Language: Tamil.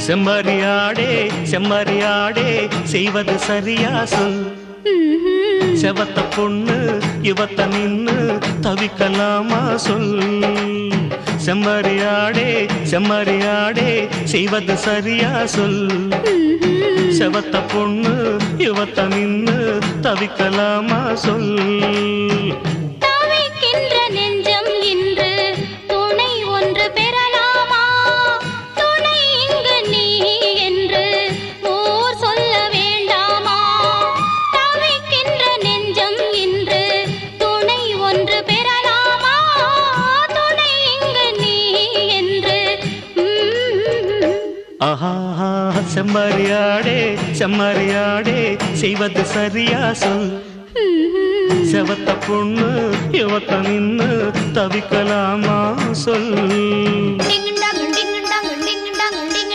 செம்மறியாடே செம்மறியாடே செய்வது சரியா சொல். செவத்த பொண்ணு இவத்த நின்னு தவிக்கலாமா சொல். செம்மறியாடே செம்மறியாடே செய்வது சரியா சொல். செவத்த பொண்ணு இவத்த நின்னு தவிக்கலாமா சொல். ஆஹா செம்மறியாடே செம்மறியாடே செய்வது சரியா சொல். செவத்த பொண்ணு இவத்த நின்னு தவிக்கலாமா சொல்.